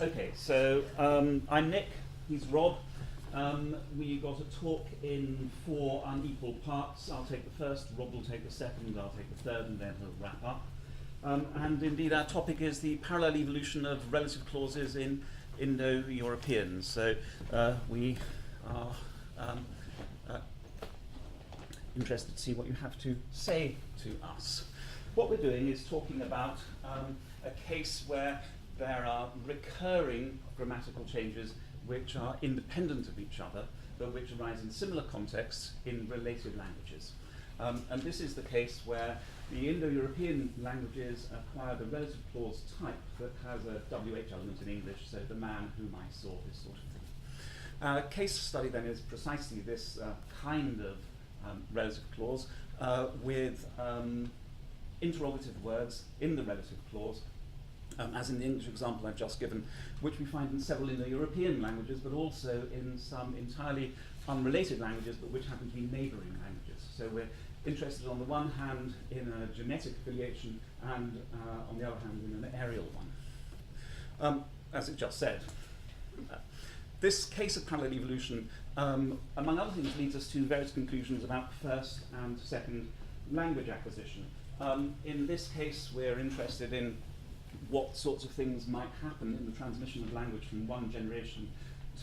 Okay, so I'm Nick, he's Rob. We got a talk in 4 unequal parts. I'll take the first, Rob will take the second, I'll take the third, and then he'll wrap up. And indeed our topic is the parallel evolution of relative clauses in Indo-European. So we are interested to see what you have to say to us. What we're doing is talking about a case where there are recurring grammatical changes which are independent of each other, but which arise in similar contexts in related languages. And this is the case where the Indo-European languages acquire the relative clause type that has a WH element in English, so the man whom I saw, this sort of thing. Our case study then is precisely this kind of relative clause with interrogative words in the relative clause, as in the English example I've just given, which we find in several Indo-European languages, but also in some entirely unrelated languages, but which happen to be neighbouring languages. So we're interested on the one hand in a genetic affiliation, and on the other hand in an areal one. As it just said. This case of parallel evolution, among other things, leads us to various conclusions about first and second language acquisition. In this case, we're interested in what sorts of things might happen in the transmission of language from one generation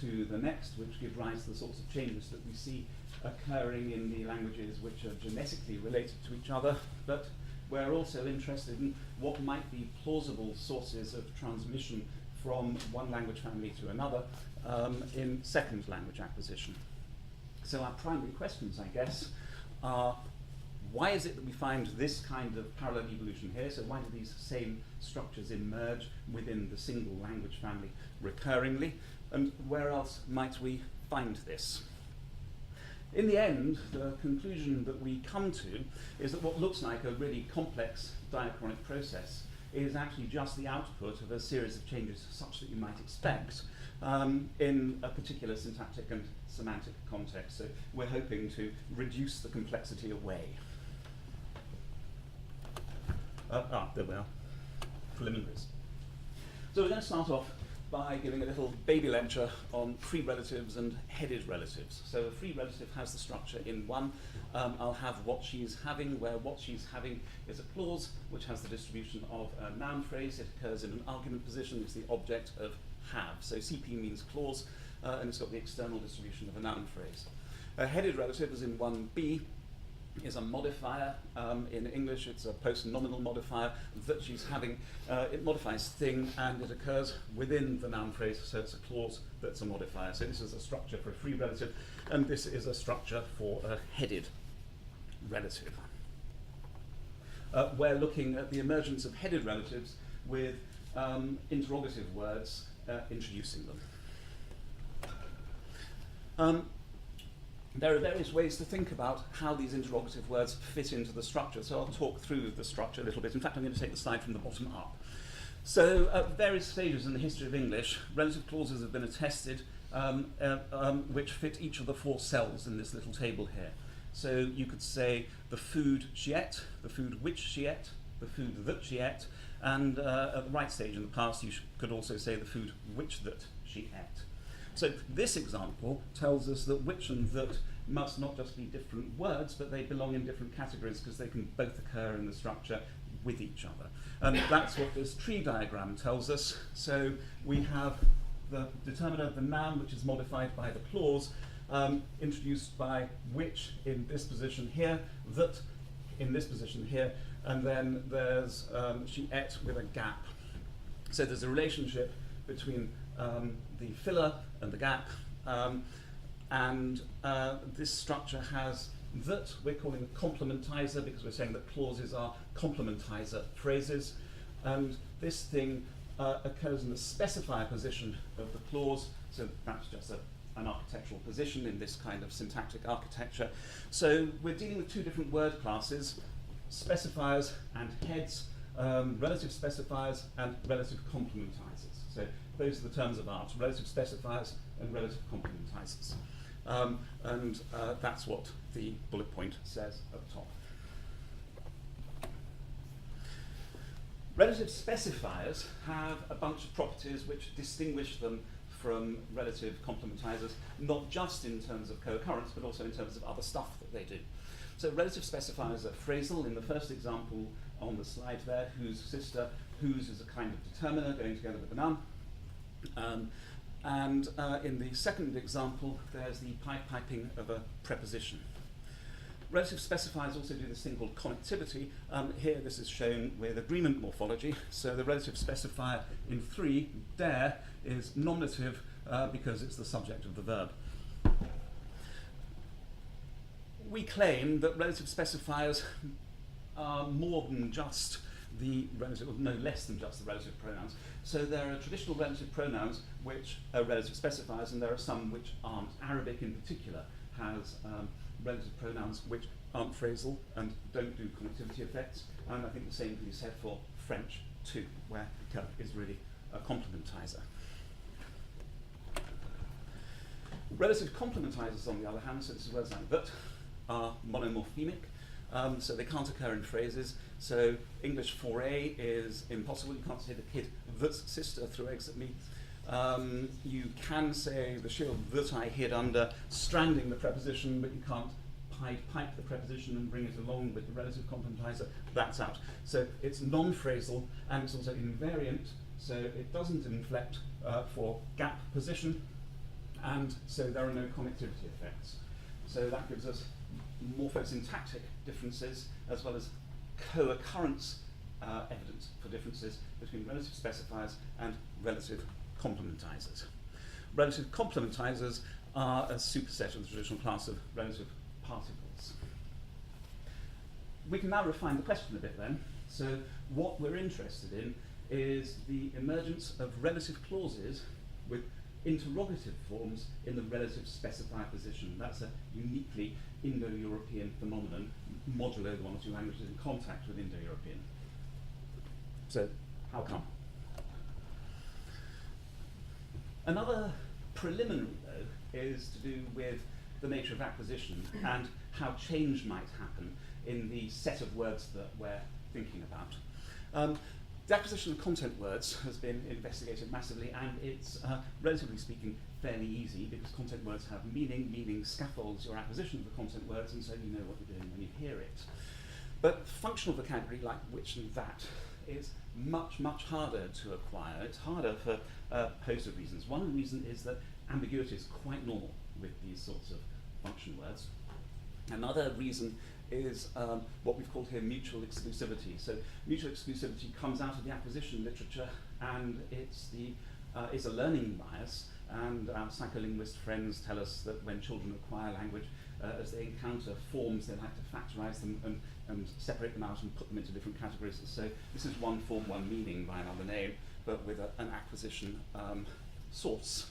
to the next, which give rise to the sorts of changes that we see occurring in the languages which are genetically related to each other. But we're also interested in what might be plausible sources of transmission from one language family to another in second language acquisition. So our primary questions, I guess, are: why is it that we find this kind of parallel evolution here? So why do these same structures emerge within the single language family recurringly? And where else might we find this? In the end, the conclusion that we come to is that what looks like a really complex diachronic process is actually just the output of a series of changes such that you might expect in a particular syntactic and semantic context. So we're hoping to reduce the complexity away. There we are. Preliminaries. So we're going to start off by giving a little baby lecture on free relatives and headed relatives. So a free relative has the structure in one. I'll have what she's having, where what she's having is a clause which has the distribution of a noun phrase. It occurs in an argument position. It's the object of have. So CP means clause, and it's got the external distribution of a noun phrase. A headed relative is in 1b. Is a modifier. In English, it's a post-nominal modifier that she's having. It modifies thing, and it occurs within the noun phrase, so it's a clause that's a modifier. So this is a structure for a free relative, and this is a structure for a headed relative. We're looking at the emergence of headed relatives with interrogative words introducing them. There are various ways to think about how these interrogative words fit into the structure, so I'll talk through the structure a little bit. In fact, I'm going to take the slide from the bottom up. So at various stages in the history of English, relative clauses have been attested which fit each of the 4 cells in this little table here. So you could say the food she ate, the food which she ate, the food that she ate, and at the right stage in the past you could also say the food which that she ate. So this example tells us that which and that must not just be different words, but they belong in different categories because they can both occur in the structure with each other. And that's what this tree diagram tells us. So we have the determiner of the noun, which is modified by the clause, introduced by which in this position here, that in this position here, and then there's she ate with a gap. So there's a relationship between the filler and the gap, and this structure has that we're calling a complementizer because we're saying that clauses are complementizer phrases, and this thing occurs in the specifier position of the clause, so that's just an architectural position in this kind of syntactic architecture. So we're dealing with 2 different word classes, specifiers and heads, relative specifiers and relative complementizers. So those are the terms of art: relative specifiers and relative complementizers. And that's what the bullet point says at the top. Relative specifiers have a bunch of properties which distinguish them from relative complementizers, not just in terms of co-occurrence, but also in terms of other stuff that they do. So relative specifiers are phrasal. In the first example on the slide there, whose sister, whose is a kind of determiner going together with a noun. And in the second example, there's the piping of a preposition. Relative specifiers also do this thing called connectivity. Here this is shown with agreement morphology. So the relative specifier in 3, der, is nominative because it's the subject of the verb. We claim that relative specifiers are more than just the relative, or no less than just the relative pronouns. So there are traditional relative pronouns which are relative specifiers, and there are some which aren't. Arabic in particular has relative pronouns which aren't phrasal and don't do connectivity effects, and I think the same can be said for French too, where que is really a complementizer. Relative complementizers, on the other hand, so this is words like that, are monomorphemic, so they can't occur in phrases. So English 4a is impossible. You can't say the kid that's sister threw eggs at me. You can say the shield that I hid under, stranding the preposition, but you can't pipe the preposition and bring it along with the relative complementizer. That's out. So it's non-phrasal, and it's also invariant, so it doesn't inflect for gap position, and so there are no connectivity effects. So that gives us morphosyntactic differences as well as co-occurrence evidence for differences between relative specifiers and relative complementizers. Relative complementizers are a superset of the traditional class of relative particles. We can now refine the question a bit then. So what we're interested in is the emergence of relative clauses with interrogative forms in the relative specifier position. That's a uniquely Indo-European phenomenon, modulo the one or two languages in contact with Indo-European. So, how come? Another preliminary, though, is to do with the nature of acquisition and how change might happen in the set of words that we're thinking about. The acquisition of content words has been investigated massively, and it's, relatively speaking, fairly easy because content words have meaning. Meaning scaffolds your acquisition of the content words, and so you know what you're doing when you hear it. But functional vocabulary, like which and that, is much, much harder to acquire. It's harder for a host of reasons. One reason is that ambiguity is quite normal with these sorts of function words. Another reason is what we've called here mutual exclusivity. So mutual exclusivity comes out of the acquisition literature, and it's a learning bias. And our psycholinguist friends tell us that when children acquire language, as they encounter forms, they like to factorize them and separate them out and put them into different categories. So this is one form, one meaning by another name, but with an acquisition source.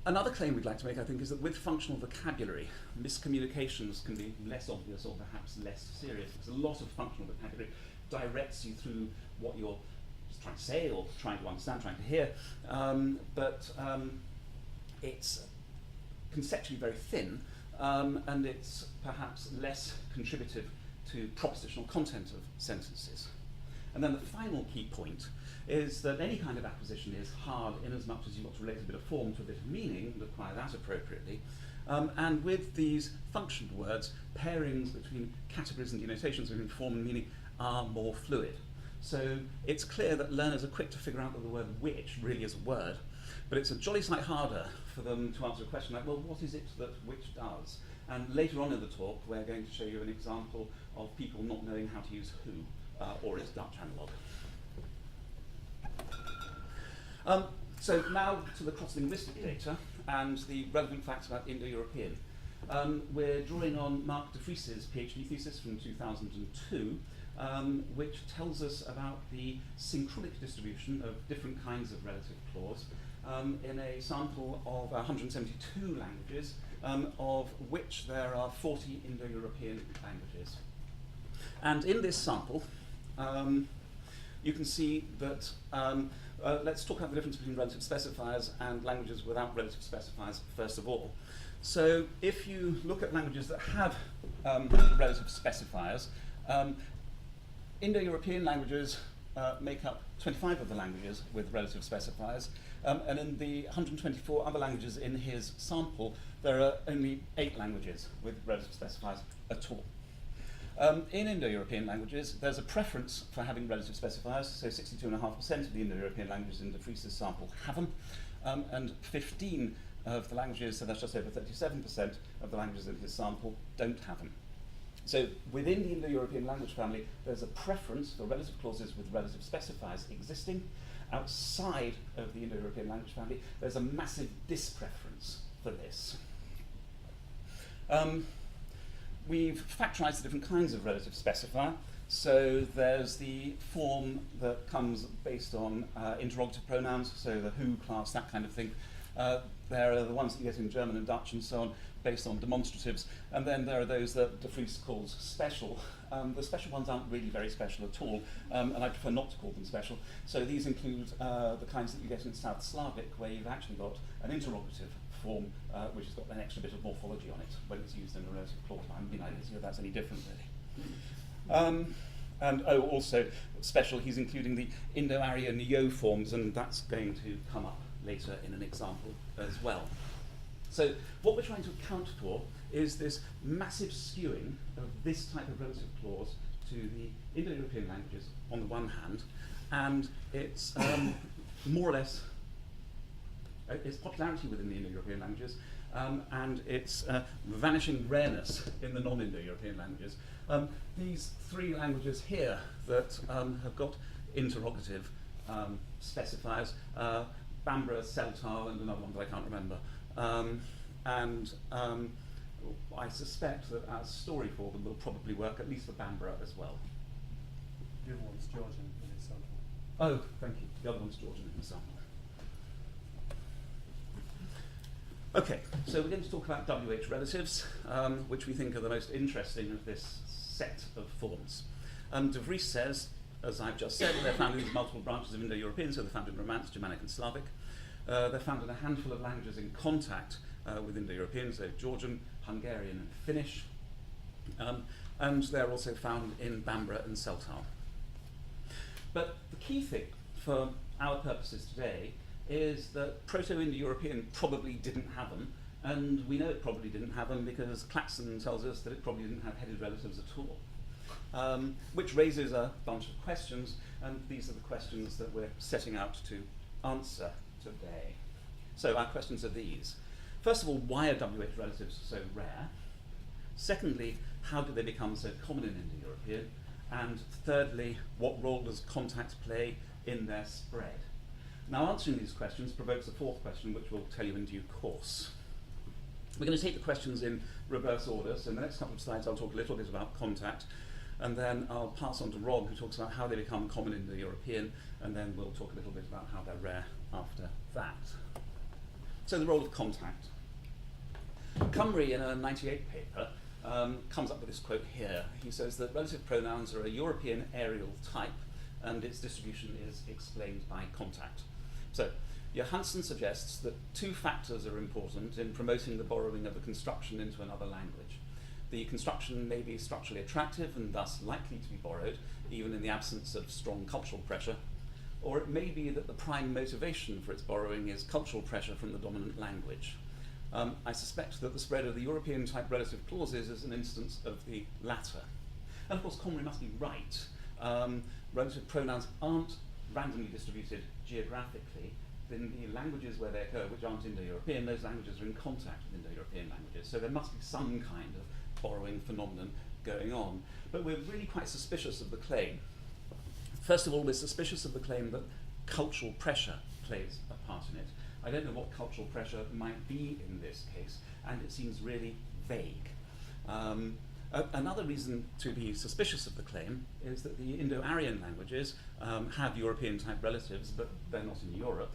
Another claim we'd like to make, I think, is that with functional vocabulary, miscommunications can be less obvious or perhaps less serious, because a lot of functional vocabulary directs you through what you're just trying to say or trying to understand, trying to hear, but it's conceptually very thin, and it's perhaps less contributive to propositional content of sentences. And then the final key point is that any kind of acquisition is hard in as much as you want to relate a bit of form to a bit of meaning and acquire that appropriately. And with these functioned words, pairings between categories and denotations between form and meaning are more fluid. So it's clear that learners are quick to figure out that the word which really is a word, but it's a jolly sight harder for them to answer a question like, well, what is it that which does? And later on in the talk, we're going to show you an example of people not knowing how to use who, or its Dutch analogue. So now to the crosslinguistic data and the relevant facts about Indo-European. We're drawing on Mark de Vries's PhD thesis from 2002, which tells us about the synchronic distribution of different kinds of relative clause in a sample of 172 languages, of which there are 40 Indo-European languages. And in this sample, you can see that, let's talk about the difference between relative specifiers and languages without relative specifiers first of all. So if you look at languages that have relative specifiers, Indo-European languages make up 25 of the languages with relative specifiers, and in the 124 other languages in his sample, there are only 8 languages with relative specifiers at all. In Indo-European languages, there's a preference for having relative specifiers, so 62.5% of the Indo-European languages in de Vries's sample have them, and 15 of the languages, so that's just over 37% of the languages in his sample, don't have them. So within the Indo-European language family, there's a preference for relative clauses with relative specifiers existing. Outside of the Indo-European language family, there's a massive dispreference for this. We've factorized the different kinds of relative specifier. So there's the form that comes based on interrogative pronouns, so the who class, that kind of thing. There are the ones that you get in German and Dutch and so on, based on demonstratives. And then there are those that de Vries calls special. The special ones aren't really very special at all, and I prefer not to call them special. So these include the kinds that you get in South Slavic, where you've actually got an interrogative form, which has got an extra bit of morphology on it when it's used in a relative clause. I mean, I don't see if that's any different, really. And also special, he's including the Indo-Aryan yo forms, and that's going to come up later in an example as well. So what we're trying to account for is this massive skewing of this type of relative clause to the Indo-European languages on the one hand, and its more or less its popularity within the Indo-European languages, and its vanishing rareness in the non-Indo-European languages. These 3 languages here that have got interrogative specifiers, Bambara, Celtal, and another one that I can't remember. I suspect that our story for them will probably work, at least for Bambara as well. The other one's Georgian in his sample. Oh, thank you. The other one's Georgian in the sample. Okay, so we're going to talk about WH relatives, which we think are the most interesting of this set of forms. De Vries says, as I've just said, they're found in these multiple branches of Indo-European, so they're found in Romance, Germanic and Slavic. They're found in a handful of languages in contact with Indo-European, so Georgian, Hungarian and Finnish. And they're also found in Bambara and Celtal. But the key thing for our purposes today is that Proto-Indo-European probably didn't have them, and we know it probably didn't have them because Claxon tells us that it probably didn't have headed relatives at all, which raises a bunch of questions, and these are the questions that we're setting out to answer today. So our questions are these. First of all, why are WH relatives so rare? Secondly, how did they become so common in Indo-European? And thirdly, what role does contact play in their spread? Now, answering these questions provokes a fourth question, which we'll tell you in due course. We're going to take the questions in reverse order, so in the next couple of slides I'll talk a little bit about contact, and then I'll pass on to Rob, who talks about how they become common in the European, and then we'll talk a little bit about how they're rare after that. So the role of contact. Cumry, in a 98 paper, comes up with this quote here. He says that relative pronouns are a European areal type, and its distribution is explained by contact. So Johansson suggests that 2 factors are important in promoting the borrowing of a construction into another language. The construction may be structurally attractive and thus likely to be borrowed, even in the absence of strong cultural pressure, or it may be that the prime motivation for its borrowing is cultural pressure from the dominant language. I suspect that the spread of the European type relative clauses is an instance of the latter. And of course, Cumry must be right. Relative pronouns aren't randomly distributed geographically. In the languages where they occur, which aren't Indo-European, those languages are in contact with Indo-European languages. So there must be some kind of borrowing phenomenon going on. But we're really quite suspicious of the claim. First of all, we're suspicious of the claim that cultural pressure plays a part in it. I don't know what cultural pressure might be in this case, and it seems really vague. Another reason to be suspicious of the claim is that the Indo-Aryan languages have European-type relatives, but they're not in Europe.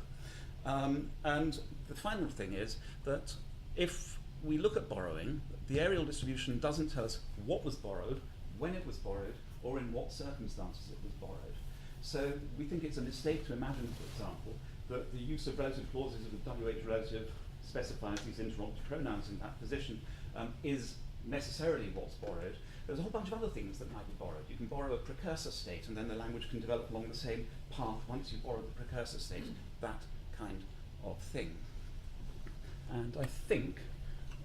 And the final thing is that if we look at borrowing, the areal distribution doesn't tell us what was borrowed, when it was borrowed, or in what circumstances it was borrowed. So we think it's a mistake to imagine, for example, that the use of relative clauses of the WH relative specifies these interrogative pronouns in that position is necessarily what's borrowed. There's a whole bunch of other things that might be borrowed. You can borrow a precursor state, and then the language can develop along the same path once you borrow the precursor state, that kind of thing. And I think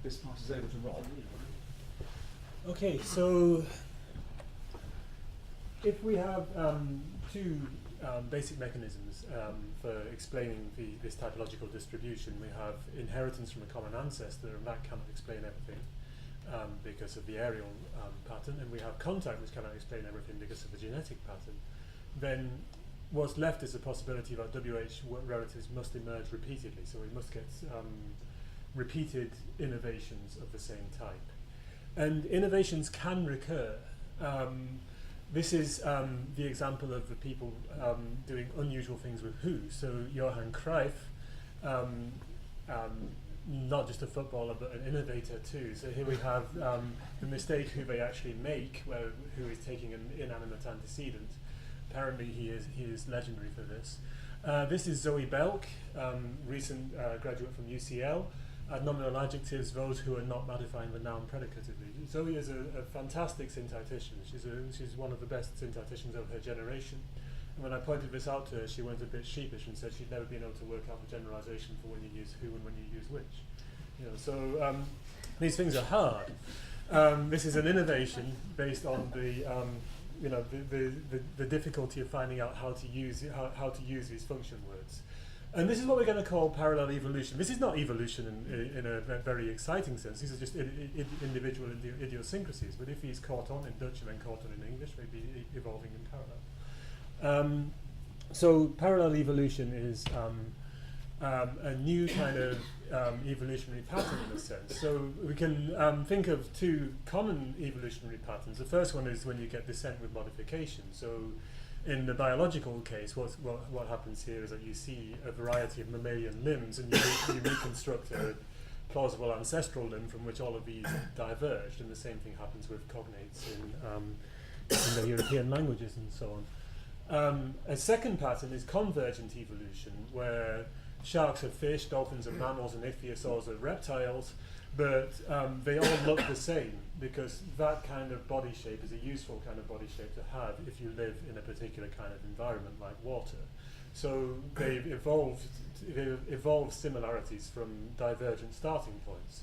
this part is over to Rob. Okay, so if we have two basic mechanisms for explaining this typological distribution, we have inheritance from a common ancestor, and that cannot explain everything because of the aerial pattern, and we have contact, which cannot explain everything because of the genetic pattern. Then what's left is the possibility that WH relatives must emerge repeatedly, so we must get repeated innovations of the same type. And innovations can recur. This is the example of the people doing unusual things with who. So Johan Cruyff, not just a footballer but an innovator too. So here we have the mistake who they actually make, where who is taking an inanimate antecedent. Apparently he is legendary for this. This is Zoe Belk, recent graduate from UCL. Nominal adjectives, those who are not modifying the noun predicatively. Zoe is a fantastic syntactician. She's one of the best syntacticians of her generation. And when I pointed this out to her, she went a bit sheepish and said she'd never been able to work out the generalization for when you use who and when you use which. You know, so these things are hard. This is an innovation based on the difficulty of finding out how to use these function words. And this is what we're going to call parallel evolution. This is not evolution in a very exciting sense. These are just individual idiosyncrasies. But if he's caught on in Dutch and then caught on in English, maybe evolving in parallel. So parallel evolution is a new kind of evolutionary pattern in a sense. So we can think of two common evolutionary patterns. The first one is when you get descent with modification. So in the biological case, what happens here is that you see a variety of mammalian limbs, and you reconstruct a plausible ancestral limb from which all of these diverged, and the same thing happens with cognates in the European languages and so on. A second pattern is convergent evolution, where sharks are fish, dolphins are mammals, and ichthyosaurs are reptiles, but they all look the same, because that kind of body shape is a useful kind of body shape to have if you live in a particular kind of environment like water. So they've evolved similarities from divergent starting points.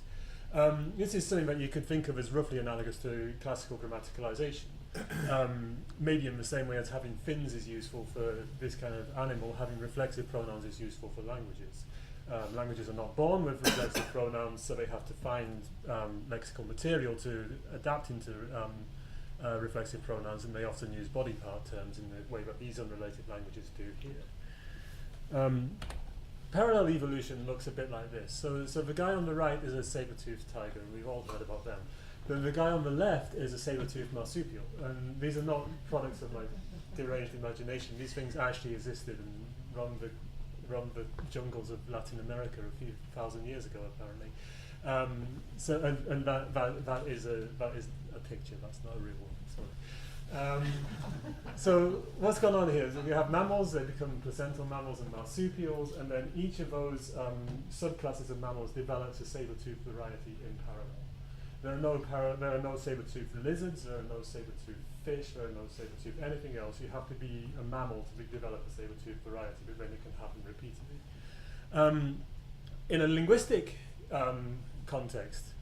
This is something that you could think of as roughly analogous to classical grammaticalization. Maybe in the same way as having fins is useful for this kind of animal, having reflexive pronouns is useful for languages. Languages are not born with reflexive pronouns, so they have to find lexical material to adapt into reflexive pronouns, and they often use body part terms in the way that these unrelated languages do here. Parallel evolution looks a bit like this. So the guy on the right is a saber-toothed tiger, and we've all heard about them. Then the guy on the left is a saber-toothed marsupial, and these are not products of like deranged imagination. These things actually existed and run the jungles of Latin America a few thousand years ago, apparently. That is a picture. That's not a real one. Sorry. So what's going on here is that we have mammals. They become placental mammals and marsupials, and then each of those subclasses of mammals develops a saber-toothed variety in parallel. There are no saber-toothed lizards. There are no saber-toothed fish. There are no saber-toothed anything else. You have to be a mammal to develop a saber-toothed variety, but then it can happen repeatedly. In a linguistic context,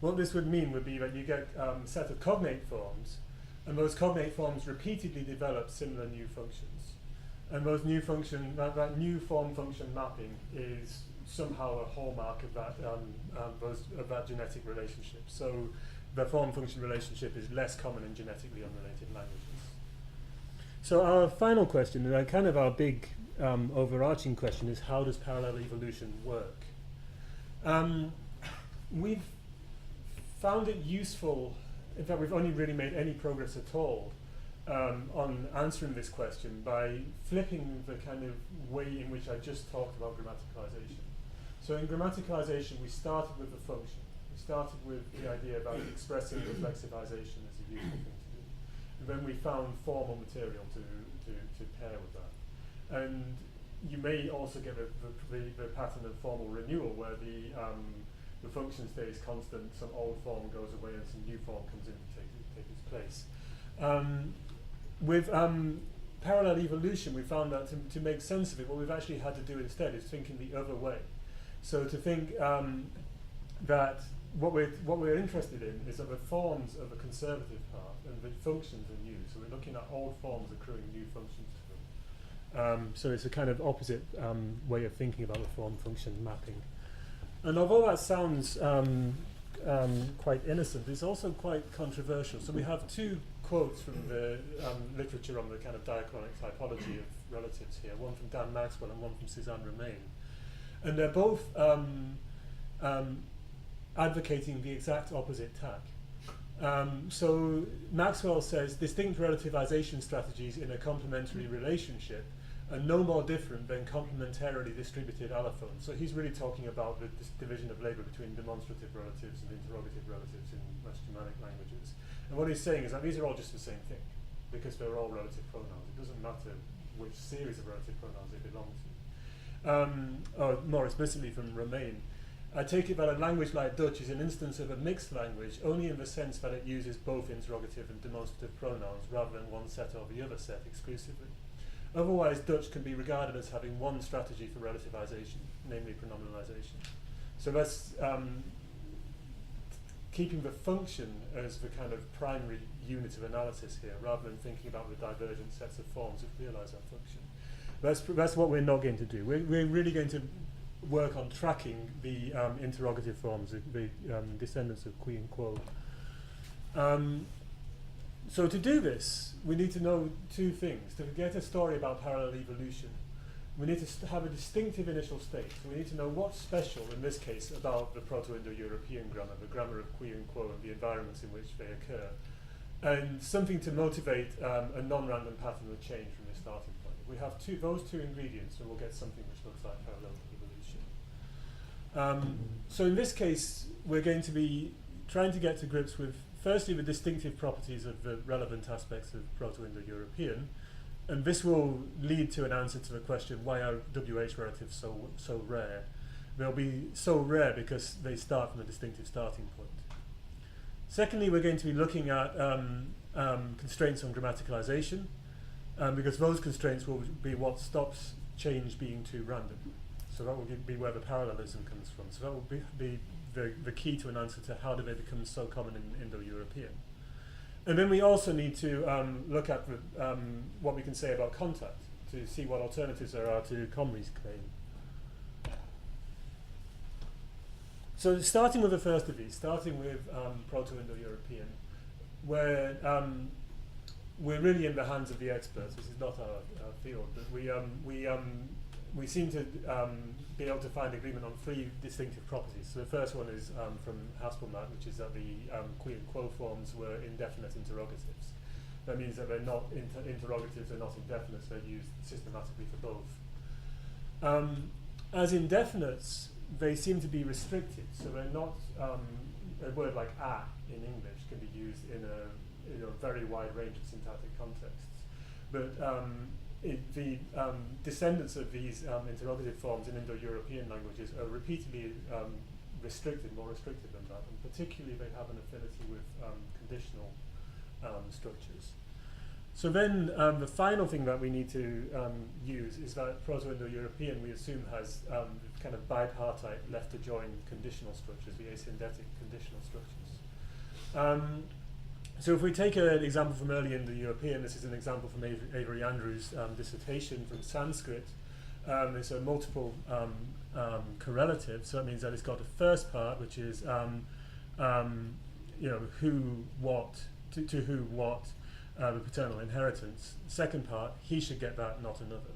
what this would mean would be that you get a set of cognate forms, and those cognate forms repeatedly develop similar new functions. And those new that new form-function mapping is somehow a hallmark of that genetic relationship. So the form-function relationship is less common in genetically unrelated languages. So our final question, and kind of our big overarching question, is how does parallel evolution work? We've found it useful. In fact, we've only really made any progress at all on answering this question by flipping the kind of way in which I just talked about grammaticalization. So in grammaticalization, we started with the function. We started with the idea about expressing reflexivization as a useful thing to do. And then we found formal material to pair with that. And you may also get the pattern of formal renewal, where the function stays constant, some old form goes away and some new form comes in to take its place. With parallel evolution, we found that to make sense of it, what we've actually had to do instead is think in the other way. So to think that what we're interested in is that the forms of a conservative part and the functions are new. So we're looking at old forms accruing new functions to them. So it's a kind of opposite way of thinking about the form-function mapping. And although that sounds quite innocent, it's also quite controversial. So we have two quotes from the literature on the kind of diachronic typology of relatives here, one from Dan Maxwell and one from Suzanne Romain. And they're both advocating the exact opposite tack. So Maxwell says distinct relativization strategies in a complementary relationship are no more different than complementarily distributed allophones. So he's really talking about the division of labour between demonstrative relatives and interrogative relatives in West Germanic languages. And what he's saying is that these are all just the same thing, because they're all relative pronouns. It doesn't matter which series of relative pronouns they belong to. Or more explicitly from Romain, I take it that a language like Dutch is an instance of a mixed language only in the sense that it uses both interrogative and demonstrative pronouns rather than one set or the other set exclusively. Otherwise, Dutch can be regarded as having one strategy for relativization, namely pronominalization. So that's keeping the function as the kind of primary unit of analysis here, rather than thinking about the divergent sets of forms that realize that function. That's what we're not going to do. We're really going to work on tracking the interrogative forms, the descendants of qui and quo. So to do this, we need to know two things. To get a story about parallel evolution, we need to have a distinctive initial state. So we need to know what's special, in this case, about the Proto-Indo-European grammar, the grammar of qui and quo and the environments in which they occur, and something to motivate a non-random pattern of change from the starting point. If we have those two ingredients, and we'll get something which looks like parallel evolution. So in this case, we're going to be trying to get to grips with firstly the distinctive properties of the relevant aspects of Proto-Indo-European, and this will lead to an answer to the question, why are WH relatives so rare? They'll be so rare because they start from a distinctive starting point. Secondly, we're going to be looking at constraints on grammaticalization, because those constraints will be what stops change being too random. So that will be where the parallelism comes from. So that will be the key to an answer to how do they become so common in Indo-European. And then we also need to look at what we can say about contact to see what alternatives there are to Comrie's claim. So starting with the first of these, starting with Proto-Indo-European, where we're really in the hands of the experts. This is not our field, but we seem to be able to find agreement on three distinctive properties. So the first one is from Haspelmatt, which is that the qui and quo forms were indefinite interrogatives. That means that they're not interrogatives, they're not indefinites, they're used systematically for both. As indefinites, they seem to be restricted, so they're not, a word like a in English can be used in a very wide range of syntactic contexts. But the descendants of these interrogative forms in Indo-European languages are repeatedly restricted, more restricted than that, and particularly they have an affinity with conditional structures. So then the final thing that we need to use is that Proto-Indo-European, we assume, has kind of bipartite left-to-join conditional structures, the asyndetic conditional structures. So if we take an example from early Indo-European, this is an example from Avery Andrews' dissertation from Sanskrit. It's a multiple correlative, so that means that it's got a first part, which is who, what, to who, what, the paternal inheritance. Second part, he should get that, not another.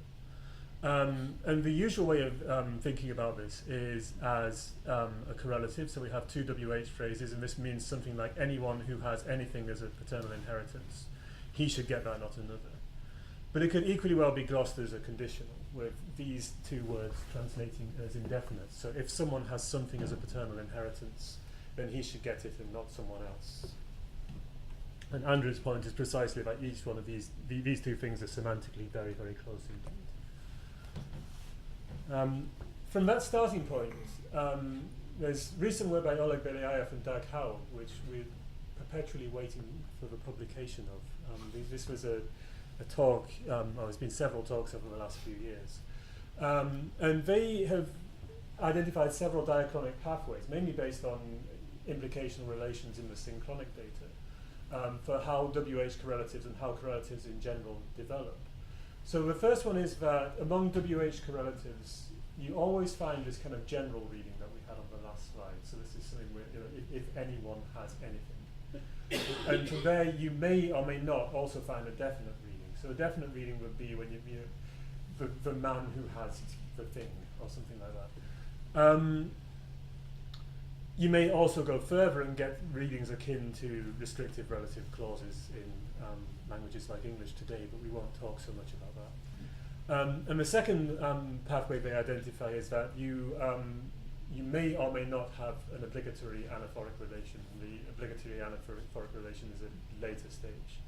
And the usual way of thinking about this is as a correlative. So we have two WH phrases, and this means something like anyone who has anything as a paternal inheritance, he should get that, not another. But it could equally well be glossed as a conditional, with these two words translating as indefinite. So if someone has something as a paternal inheritance, then he should get it and not someone else. And Andrew's point is precisely that each one of these two things are semantically very, very close indeed. From that starting point, there's recent work by Oleg Belyaev and Dag Howe, which we perpetually waiting for the publication of. This was a talk, there's been several talks over the last few years. And they have identified several diachronic pathways, mainly based on implicational relations in the synchronic data, for how WH correlatives and how correlatives in general develop. So the first one is that among WH correlatives, you always find this kind of general reading that we had on the last slide. So this is something where, if anyone has anything. And from there, you may or may not also find a definite reading. So a definite reading would be when the man who has the thing, or something like that. You may also go further and get readings akin to restrictive relative clauses in languages like English today, but we won't talk so much about that. And the second pathway they identify is that you may or may not have an obligatory anaphoric relation. The obligatory anaphoric relation is a later stage.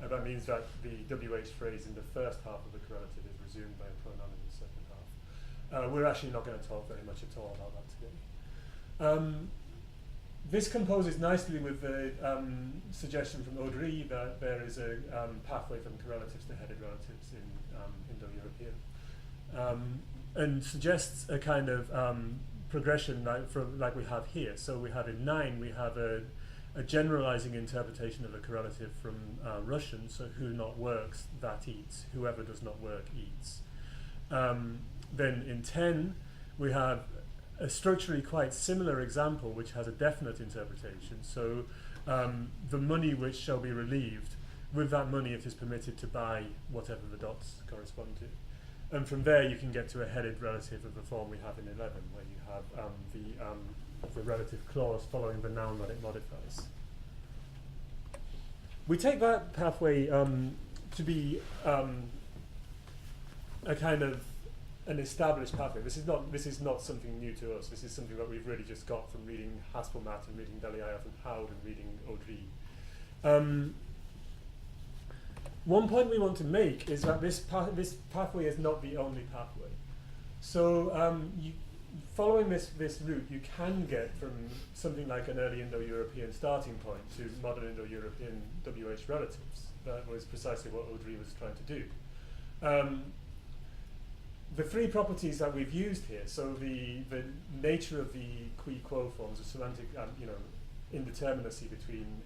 That means that the WH phrase in the first half of the correlative is resumed by a pronoun in the second half. We're actually not going to talk very much at all about that today. This composes nicely with the suggestion from Audry that there is a pathway from correlatives to headed relatives in Indo-European, and suggests a kind of progression like we have here. So we have in 9, we have a generalizing interpretation of a correlative from Russian, so who not works, that eats, whoever does not work eats. Then in 10, we have a structurally quite similar example which has a definite interpretation. So the money which shall be relieved, with that money it is permitted to buy whatever the dots correspond to. And from there you can get to a headed relative of the form we have in 11, where you have the relative clause following the noun that it modifies. We take that pathway to be a kind of an established pathway. This is not something new to us. This is something that we've really just got from reading Haspelmatt and reading Belyaev and Howd and reading Audry. One point we want to make is that this pathway is not the only pathway. So following this route, you can get from something like an early Indo-European starting point to modern Indo-European WH relatives. That was precisely what Audry was trying to do. The three properties that we've used here, so the nature of the qui quo forms, the semantic indeterminacy between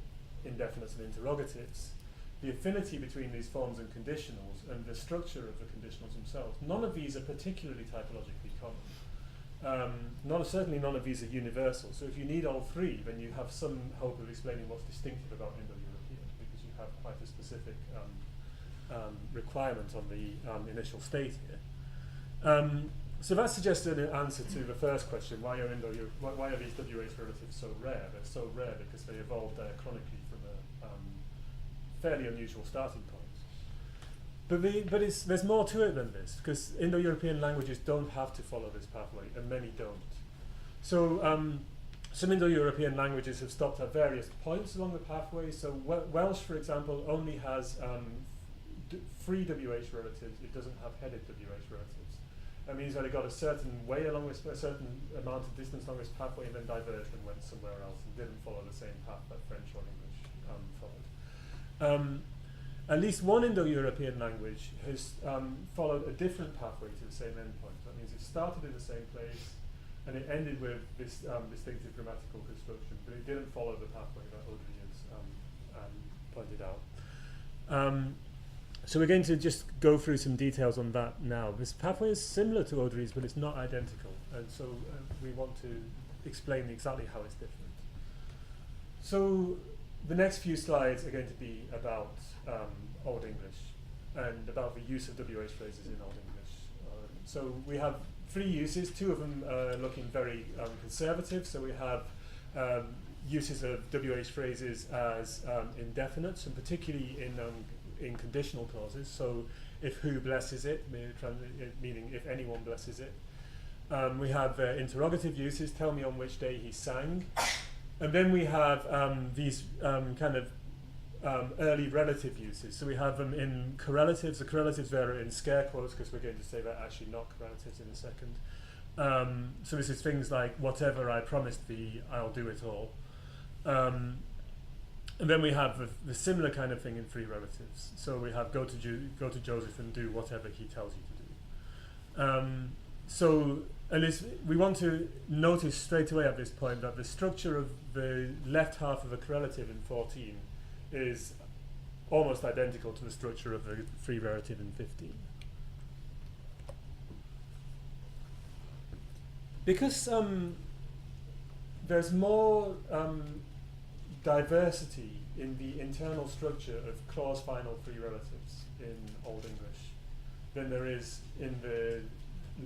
indefinites and interrogatives, the affinity between these forms and conditionals, and the structure of the conditionals themselves. None of these are particularly typologically common. Certainly none of these are universal. So if you need all three, then you have some hope of explaining what's distinctive about Indo-European, because you have quite a specific requirement on the initial state here. So that suggests an answer to the first question: why are these WH relatives so rare? They're so rare because they evolved diachronically from a fairly unusual starting point. But there's more to it than this, because Indo-European languages don't have to follow this pathway, and many don't. So some Indo-European languages have stopped at various points along the pathway. So Welsh, for example, only has free WH relatives. It doesn't have headed WH relatives. That means that it got a certain way along this, a certain amount of distance along this pathway, and then diverged and went somewhere else and didn't follow the same path that French or English followed. At least one Indo-European language has followed a different pathway to the same endpoint. That means it started in the same place and it ended with this distinctive grammatical construction, but it didn't follow the pathway that Audry has pointed out. So we're going to just go through some details on that now. This pathway is similar to Audry's, but it's not identical, and so we want to explain exactly how it's different. So the next few slides are going to be about Old English and about the use of WH phrases in Old English. So we have three uses. Two of them are looking very conservative. So we have uses of WH phrases as indefinites, and particularly in conditional clauses. So if who blesses it, meaning if anyone blesses it. We have interrogative uses, tell me on which day he sang. And then we have these kind of early relative uses. So we have them in correlatives. The correlatives there are in scare quotes because we're going to say they're actually not correlatives in a second. So this is things like, whatever I promised thee, I'll do it all. And then we have the similar kind of thing in free relatives. So we have go to Joseph and do whatever he tells you to do. We want to notice straight away at this point that the structure of the left half of a correlative in 14 is almost identical to the structure of the free relative in 15. Because there's more diversity in the internal structure of clause final free relatives in Old English than there is in the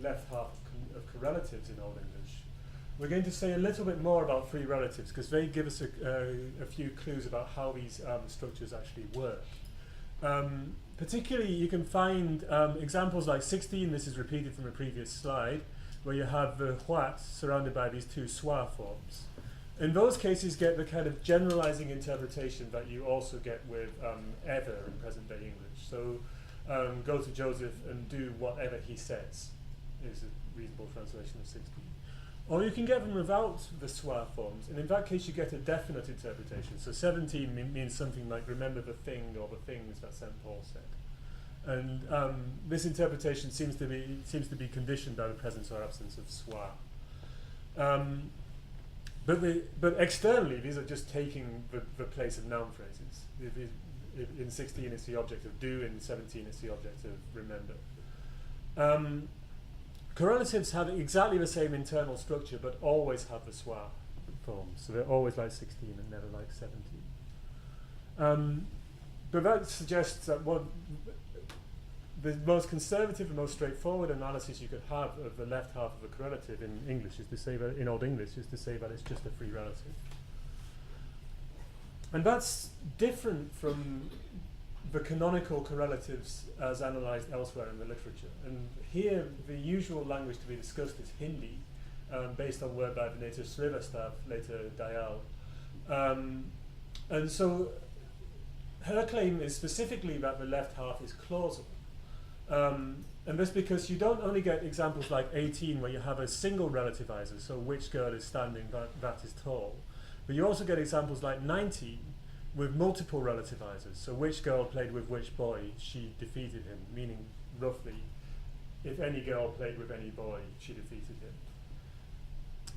left half of correlatives in Old English. We're going to say a little bit more about free relatives because they give us a few clues about how these structures actually work. Particularly, you can find examples like 16, this is repeated from a previous slide, where you have the what surrounded by these two schwa forms. In those cases, get the kind of generalizing interpretation that you also get with ever in present-day English. So, go to Joseph and do whatever he says is a reasonable translation of 16. Or you can get them without the schwa forms, and in that case you get a definite interpretation. So 17 means something like remember the thing or the things that St. Paul said. And this interpretation seems to be conditioned by the presence or absence of schwa. But externally, these are just taking the place of noun phrases. In 16, it's the object of do. In 17, it's the object of remember. Correlatives have exactly the same internal structure, but always have the schwa forms. So they're always like 16 and never like 17. But that suggests that the most conservative and most straightforward analysis you could have of the left half of a correlative in English is to say that in Old English is to say that it's just a free relative. And that's different from the canonical correlatives as analysed elsewhere in the literature. And here the usual language to be discussed is Hindi, based on work by the native Srivastav, later Dayal. And so her claim is specifically that the left half is clausal. And that's because you don't only get examples like 18 where you have a single relativizer, so which girl is standing, that is tall. But you also get examples like 19 with multiple relativizers, so which girl played with which boy, she defeated him, meaning roughly, if any girl played with any boy, she defeated him.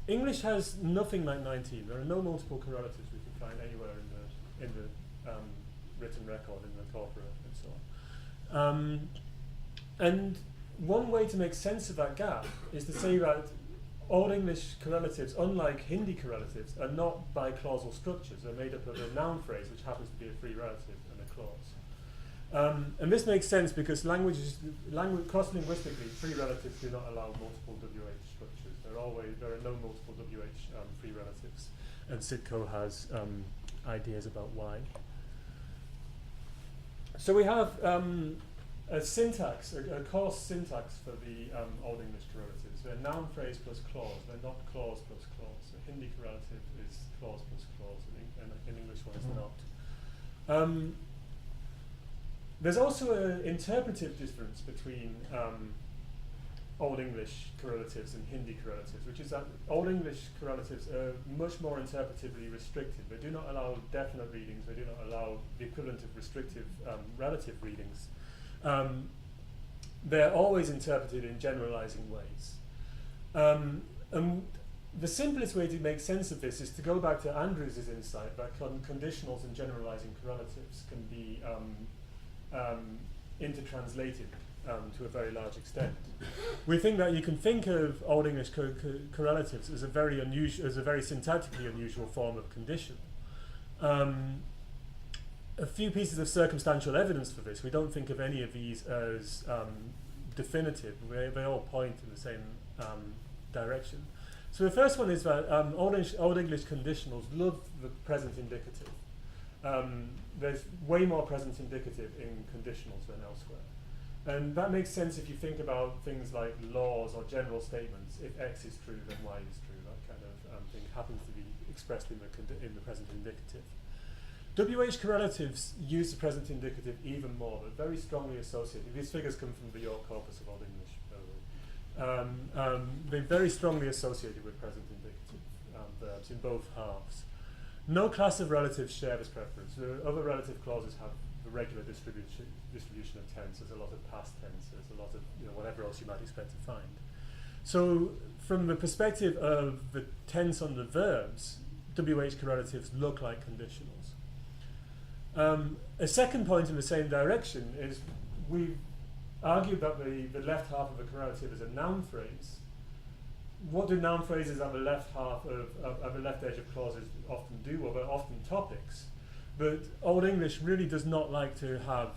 English has nothing like 19. There are no multiple correlatives we can find anywhere in the written record, in the corpora, and so on. And one way to make sense of that gap is to say that Old English correlatives, unlike Hindi correlatives, are not bi-clausal structures. They're made up of a noun phrase, which happens to be a free relative, and a clause. And this makes sense because cross-linguistically, free relatives do not allow multiple WH structures. There are no multiple WH free relatives. And Sitko has ideas about why. So we have a syntax, a coarse syntax for the Old English correlatives. They're noun phrase plus clause. They're not clause plus clause. A Hindi correlative is clause plus clause, and an English one is not. There's also an interpretive difference between Old English correlatives and Hindi correlatives, which is that Old English correlatives are much more interpretively restricted. They do not allow definite readings. They do not allow the equivalent of restrictive relative readings. They're always interpreted in generalizing ways. And the simplest way to make sense of this is to go back to Andrews' insight that conditionals and generalizing correlatives can be intertranslated to a very large extent. We think that you can think of Old English correlatives as a very syntactically unusual form of conditional. A few pieces of circumstantial evidence for this. We don't think of any of these as definitive. They all point in the same direction. So the first one is that Old English conditionals love the present indicative. There's way more present indicative in conditionals than elsewhere. And that makes sense if you think about things like laws or general statements. If X is true, then Y is true. That kind of thing happens to be expressed in the present indicative. WH correlatives use the present indicative even more, but very strongly associated. These figures come from the York corpus of Old English, by the way. They're very strongly associated with present indicative verbs in both halves. No class of relatives share this preference. The other relative clauses have a regular distribution of tense. There's a lot of past tense. There's a lot of whatever else you might expect to find. So from the perspective of the tense on the verbs, WH correlatives look like conditionals. A second point in the same direction is we've argued that the left half of a correlative is a noun phrase. What do noun phrases on the left half of the left edge of clauses often do? Well, they're often topics. But Old English really does not like to have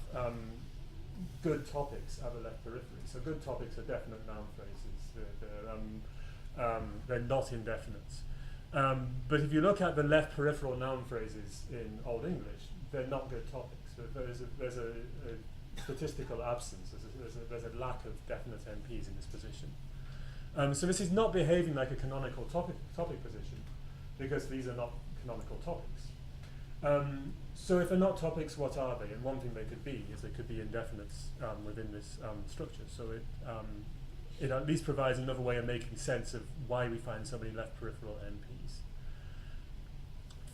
good topics at the left periphery. So good topics are definite noun phrases. They're not indefinite. But if you look at the left peripheral noun phrases in Old English, they're not good topics. There's a statistical absence. There's a lack of definite MPs in this position. So this is not behaving like a canonical topic position, because these are not canonical topics. So if they're not topics, what are they? And one thing they could be is they could be indefinites within this structure. So it at least provides another way of making sense of why we find so many left peripheral MPs.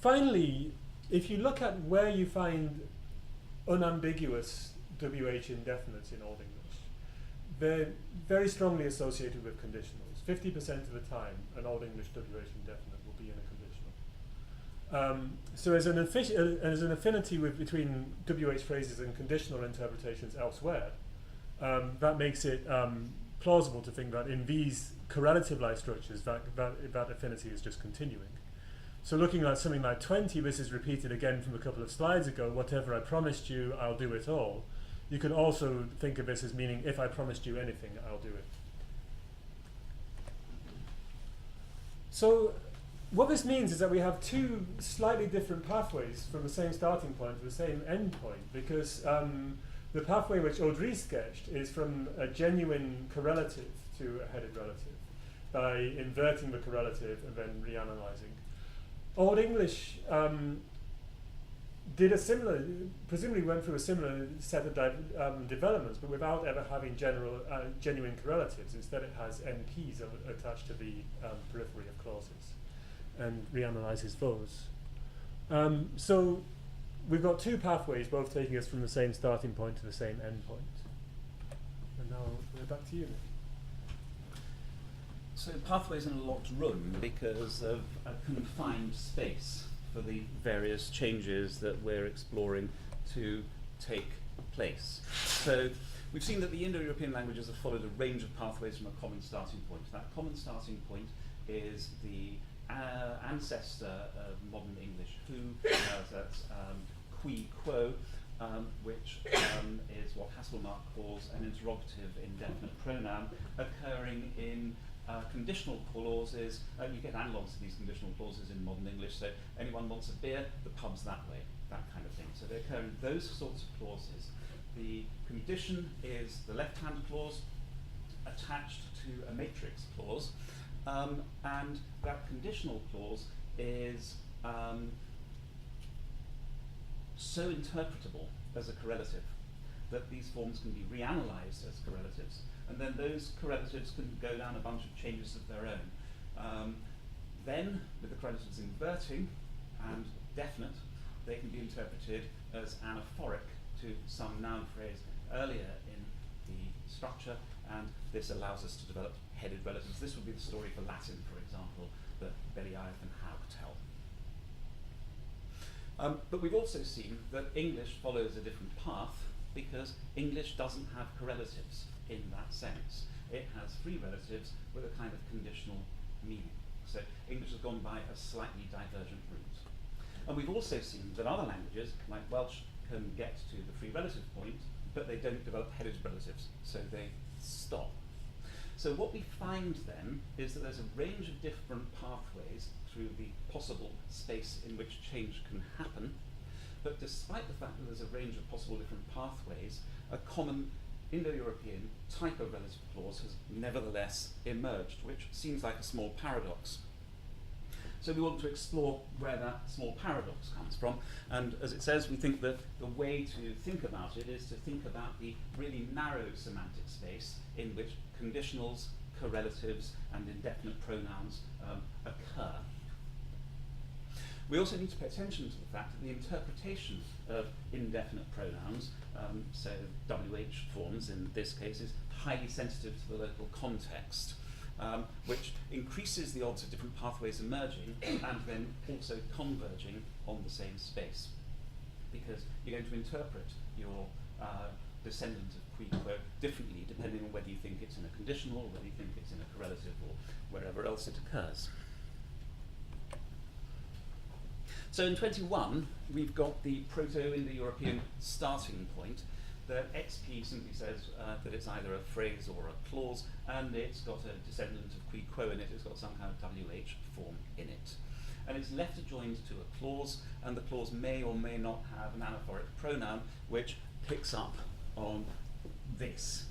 Finally, if you look at where you find unambiguous WH indefinites in Old English, they're very strongly associated with conditionals. 50% of the time, an Old English WH indefinite will be in a conditional. So there's an affinity between WH phrases and conditional interpretations elsewhere. That makes it plausible to think that in these correlative-like structures, that affinity is just continuing. So looking at something like 20, this is repeated again from a couple of slides ago, whatever I promised you, I'll do it all. You can also think of this as meaning, if I promised you anything, I'll do it. So what this means is that we have two slightly different pathways from the same starting point to the same end point, because the pathway which Audrey sketched is from a genuine correlative to a headed relative by inverting the correlative and then reanalyzing. Old English presumably went through a similar set of developments, but without ever having genuine correlatives. Instead, it has NPs attached to the periphery of clauses, and reanalyzes those. So we've got two pathways, both taking us from the same starting point to the same end point. And now we're back to you, Nick. So pathways in a locked room because of a confined space for the various changes that we're exploring to take place. So we've seen that the Indo-European languages have followed a range of pathways from a common starting point. That common starting point is the ancestor of modern English, who, that's qui quo, which is what Hasselmark calls an interrogative indefinite pronoun occurring in conditional clauses. You get analogues to these conditional clauses in modern English. So anyone wants a beer, the pub's that way, that kind of thing. So they occur in those sorts of clauses. The condition is the left-hand clause attached to a matrix clause, and that conditional clause is so interpretable as a correlative that these forms can be reanalyzed as correlatives, and then those correlatives can go down a bunch of changes of their own. Then, with the correlatives inverting and definite, they can be interpreted as anaphoric to some noun phrase earlier in the structure, and this allows us to develop headed relatives. This would be the story for Latin, for example, that Beliaev and Haug tell. But we've also seen that English follows a different path because English doesn't have correlatives in that sense. It has free relatives with a kind of conditional meaning. So English has gone by a slightly divergent route. And we've also seen that other languages, like Welsh, can get to the free relative point, but they don't develop headed relatives, so they stop. So what we find then is that there's a range of different pathways through the possible space in which change can happen, but despite the fact that there's a range of possible different pathways, a common Indo-European type of relative clause has nevertheless emerged, which seems like a small paradox. So we want to explore where that small paradox comes from, and as it says, we think that the way to think about it is to think about the really narrow semantic space in which conditionals, correlatives, and indefinite pronouns occur. We also need to pay attention to the fact that the interpretation of indefinite pronouns, so WH forms in this case, is highly sensitive to the local context, which increases the odds of different pathways emerging and then also converging on the same space. Because you're going to interpret your descendant of qui quo differently depending on whether you think it's in a conditional or whether you think it's in a correlative or wherever else it occurs. So in 21, we've got the Proto-Indo-European starting point. The XP simply says that it's either a phrase or a clause, and it's got a descendant of qui quo in it. It's got some kind of WH form in it. And it's left adjoined to a clause, and the clause may or may not have an anaphoric pronoun which picks up on this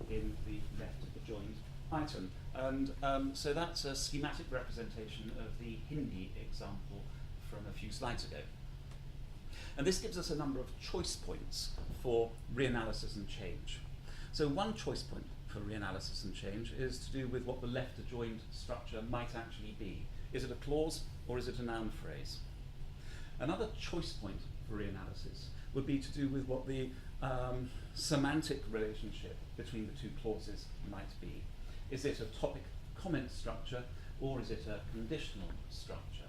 in the left adjoined item. And so that's a schematic representation of the Hindi example from a few slides ago. And this gives us a number of choice points for reanalysis and change. So one choice point for reanalysis and change is to do with what the left adjoined structure might actually be. Is it a clause or is it a noun phrase? Another choice point for reanalysis would be to do with what the semantic relationship between the two clauses might be. Is it a topic comment structure or is it a conditional structure?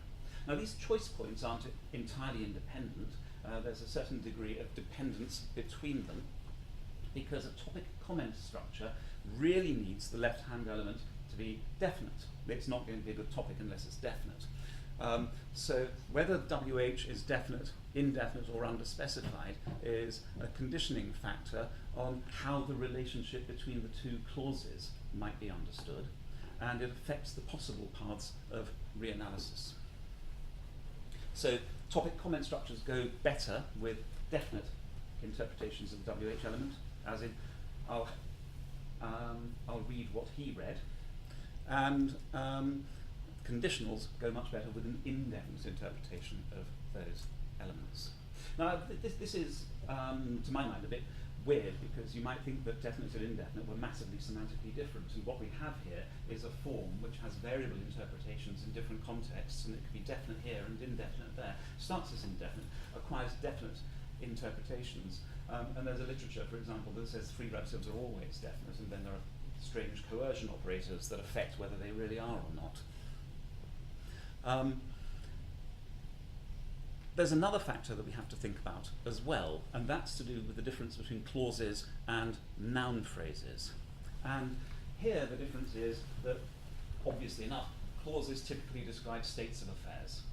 Now these choice points aren't entirely independent. There's a certain degree of dependence between them because a topic comment structure really needs the left-hand element to be definite. It's not going to be a good topic unless it's definite. So whether WH is definite, indefinite or underspecified is a conditioning factor on how the relationship between the two clauses might be understood, and it affects the possible paths of reanalysis. So topic comment structures go better with definite interpretations of the WH element, as in I'll read what he read, and conditionals go much better with an indefinite interpretation of those elements. Now this is, to my mind, a bit weird because you might think that definite and indefinite were massively semantically different, and what we have here is a form which has variable interpretations in different contexts, and it could be definite here and indefinite there. Starts as indefinite, acquires definite interpretations, and there's a literature, for example, that says three relatives are always definite, and then there are strange coercion operators that affect whether they really are or not. There's another factor that we have to think about as well, and that's to do with the difference between clauses and noun phrases. And here the difference is that, obviously enough, clauses typically describe states of affairs.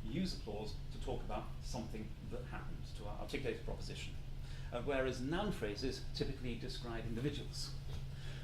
You use a clause to talk about something that happens, to articulate a proposition, whereas noun phrases typically describe individuals.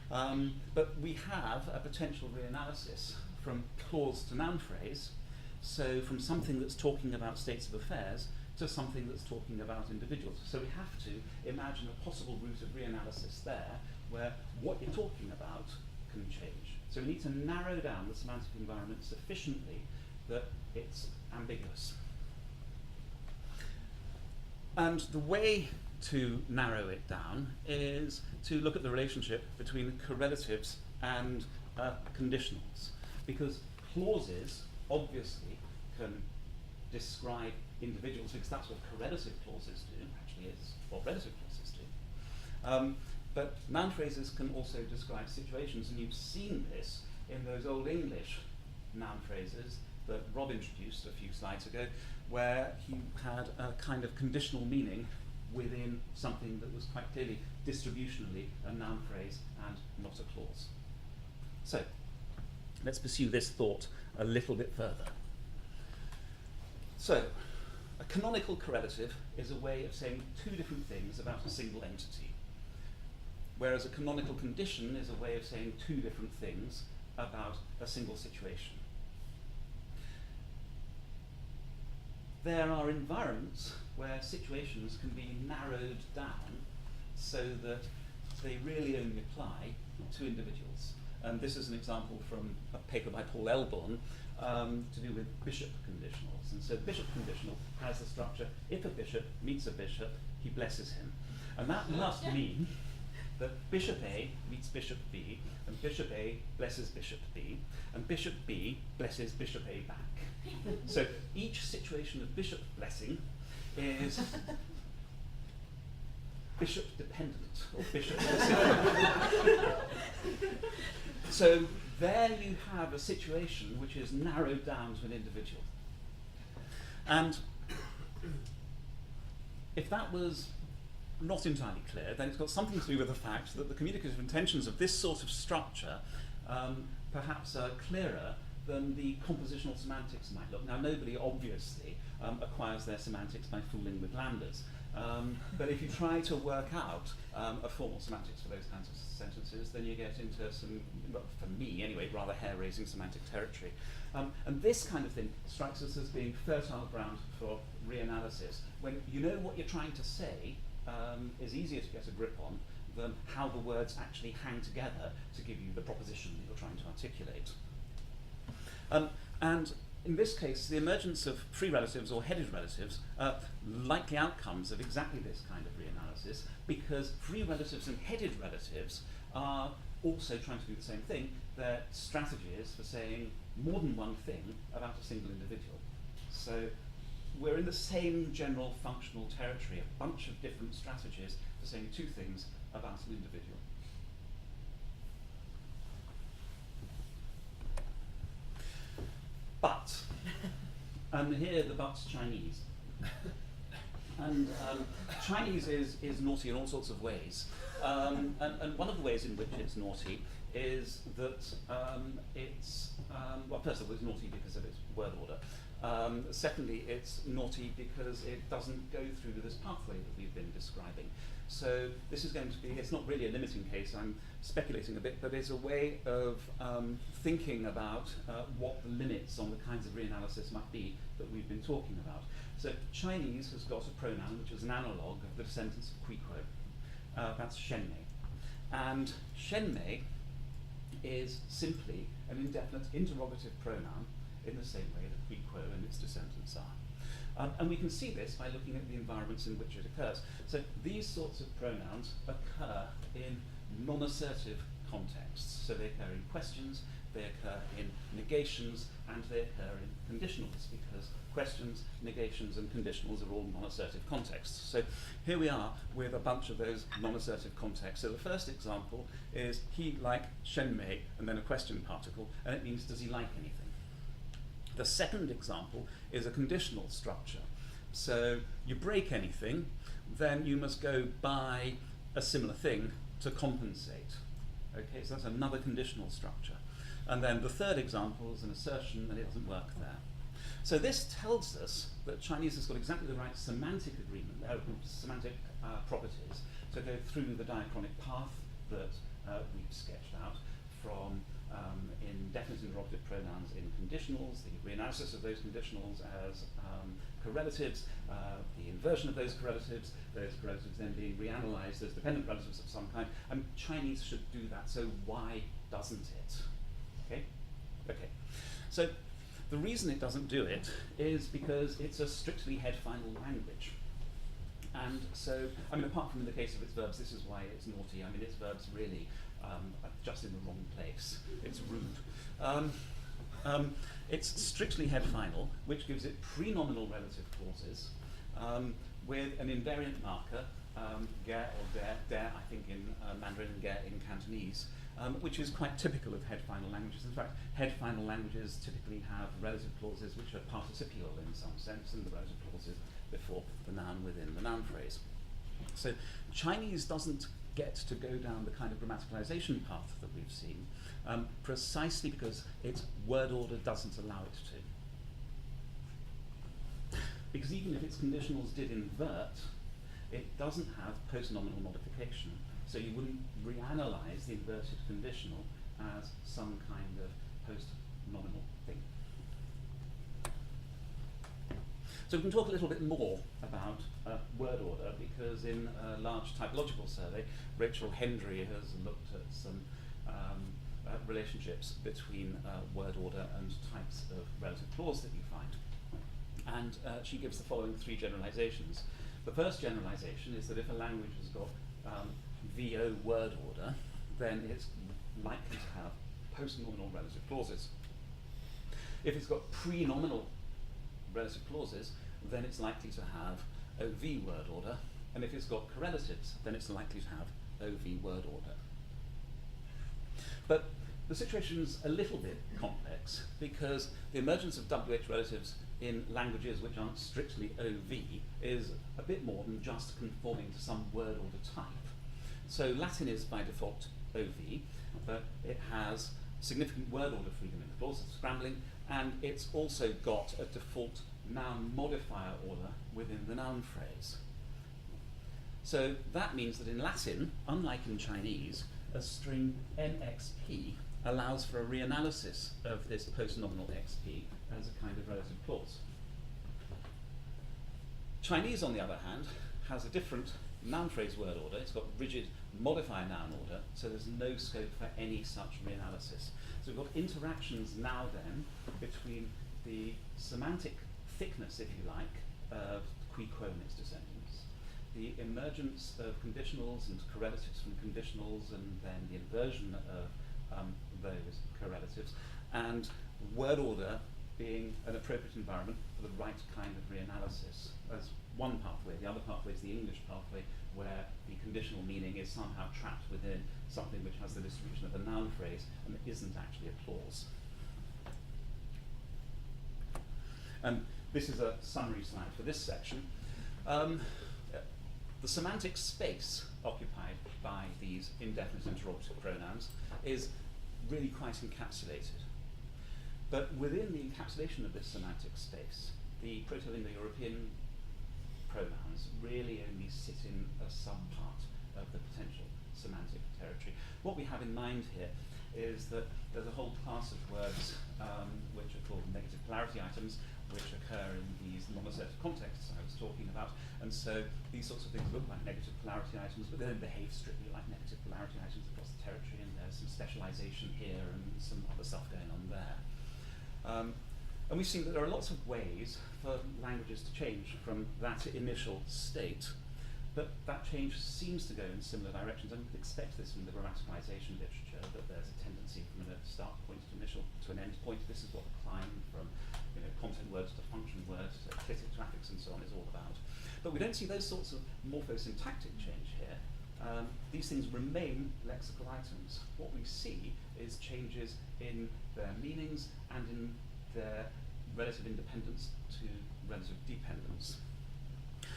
But we have a potential reanalysis from clause to noun phrase, so from something that's talking about states of affairs to something that's talking about individuals. So we have to imagine a possible route of reanalysis there where what you're talking about can change. So we need to narrow down the semantic environment sufficiently that it's ambiguous. And the way to narrow it down is to look at the relationship between correlatives and conditionals, because clauses obviously can describe individuals, because that's what correlative clauses do, actually is what relative clauses do. But noun phrases can also describe situations, and you've seen this in those Old English noun phrases that Rob introduced a few slides ago, where he had a kind of conditional meaning within something that was quite clearly distributionally a noun phrase and not a clause. So let's pursue this thought a little bit further. So a canonical correlative is a way of saying two different things about a single entity, whereas a canonical condition is a way of saying two different things about a single situation. There are environments where situations can be narrowed down so that they really only apply to individuals. And this is an example from a paper by Paul Elborn to do with bishop conditionals. And so bishop conditional has the structure, if a bishop meets a bishop, he blesses him. And that must mean that bishop A meets bishop B, and bishop A blesses bishop B, and bishop B blesses bishop A back. So each situation of bishop blessing is bishop dependent or bishop specific. So there you have a situation which is narrowed down to an individual. And if that was not entirely clear, then it's got something to do with the fact that the communicative intentions of this sort of structure perhaps are clearer than the compositional semantics might look. Now, nobody obviously acquires their semantics by fooling with lambdas. But if you try to work out a formal semantics for those kinds of sentences, then you get into some, well, for me anyway, rather hair-raising semantic territory. And this kind of thing strikes us as being fertile ground for reanalysis. When you know what you're trying to say is easier to get a grip on than how the words actually hang together to give you the proposition that you're trying to articulate. And in this case, the emergence of free relatives or headed relatives are likely outcomes of exactly this kind of reanalysis, because free relatives and headed relatives are also trying to do the same thing. They're strategies for saying more than one thing about a single individual. So we're in the same general functional territory, a bunch of different strategies for saying two things about an individual. But, and here the but's Chinese. And Chinese is naughty in all sorts of ways. And one of the ways in which it's naughty is that well, first of all, it's naughty because of its word order. Secondly, it's naughty because it doesn't go through this pathway that we've been describing. So this is going to be, it's not really a limiting case, I'm speculating a bit, but it's a way of thinking about what the limits on the kinds of reanalysis might be that we've been talking about. So Chinese has got a pronoun which is an analogue of the sentence of qui quo. That's shenmei. And shenmei is simply an indefinite interrogative pronoun in the same way that qui quo and its descendants are. And we can see this by looking at the environments in which it occurs. So these sorts of pronouns occur in non-assertive contexts. So they occur in questions, they occur in negations, and they occur in conditionals, because questions, negations, and conditionals are all non-assertive contexts. So here we are with a bunch of those non-assertive contexts. So the first example is he like shenmei, and then a question particle, and it means does he like anything? The second example is a conditional structure. So you break anything, then you must go buy a similar thing to compensate. Okay, so that's another conditional structure. And then the third example is an assertion, and it doesn't work there. So this tells us that Chinese has got exactly the right semantic agreement, semantic properties to go through the diachronic path that we've sketched out from indefinite interrogative pronouns in conditionals, the reanalysis of those conditionals as correlatives, the inversion of those correlatives then being reanalyzed as dependent relatives of some kind. And Chinese should do that, so why doesn't it? Okay? Okay. So the reason it doesn't do it is because it's a strictly head-final language. And so, I mean, apart from in the case of its verbs, this is why it's naughty. I mean, its verbs really are just in the wrong place. It's rude. It's strictly head final, which gives it pre-nominal relative clauses with an invariant marker, ge or der, I think in Mandarin and ge in Cantonese, which is quite typical of head final languages. In fact, head final languages typically have relative clauses which are participial in some sense, and the relative clauses before the noun within the noun phrase. So Chinese doesn't get to go down the kind of grammaticalization path that we've seen, precisely because its word order doesn't allow it to. Because even if its conditionals did invert, it doesn't have post-nominal modification, so you wouldn't reanalyze the inverted conditional as some kind of post-nominal thing. So we can talk a little bit more about word order, because in a large typological survey, Rachel Hendry has looked at some relationships between word order and types of relative clause that you find. And she gives the following three generalizations. The first generalization is that if a language has got VO word order, then it's likely to have post-nominal relative clauses. If it's got pre-nominal relative clauses, then it's likely to have OV word order, and if it's got correlatives, then it's likely to have OV word order. But the situation is a little bit complex because the emergence of WH relatives in languages which aren't strictly OV is a bit more than just conforming to some word order type. So Latin is by default OV, but it has significant word order freedom in the clause of scrambling, and it's also got a default noun modifier order within the noun phrase. So that means that in Latin, unlike in Chinese, a string NXP allows for a reanalysis of this post-nominal XP as a kind of relative clause. Chinese, on the other hand, has a different noun phrase word order. It's got rigid modifier noun order, so there's no scope for any such reanalysis. So we've got interactions now then between the semantic thickness, if you like, of qui quo and its descendants, the emergence of conditionals and correlatives from conditionals, and then the inversion of those correlatives, and word order being an appropriate environment for the right kind of reanalysis as one pathway. The other pathway is the English pathway, where the conditional meaning is somehow trapped within something which has the distribution of a noun phrase and isn't actually a clause. And this is a summary slide for this section. The semantic space occupied by these indefinite interrogative pronouns is really quite encapsulated. But within the encapsulation of this semantic space, the Proto-Indo-European pronouns really only sit in a subpart of the potential semantic territory. What we have in mind here is that there's a whole class of words which are called negative polarity items, which occur in these non-assertive contexts I was talking about. And so these sorts of things look like negative polarity items, but they don't behave strictly like negative polarity items across the territory, and there's some specialization here and some other stuff going on there. And we've seen that there are lots of ways for languages to change from that initial state, but that change seems to go in similar directions, and we'd expect this from the grammaticalization literature, that there's a tendency from a start point to an end point. This is what the climb from content words to function words to clitic to affix and so on is all about. But we don't see those sorts of morphosyntactic change here. These things remain lexical items. What we see is changes in their meanings and in their relative independence to relative dependence.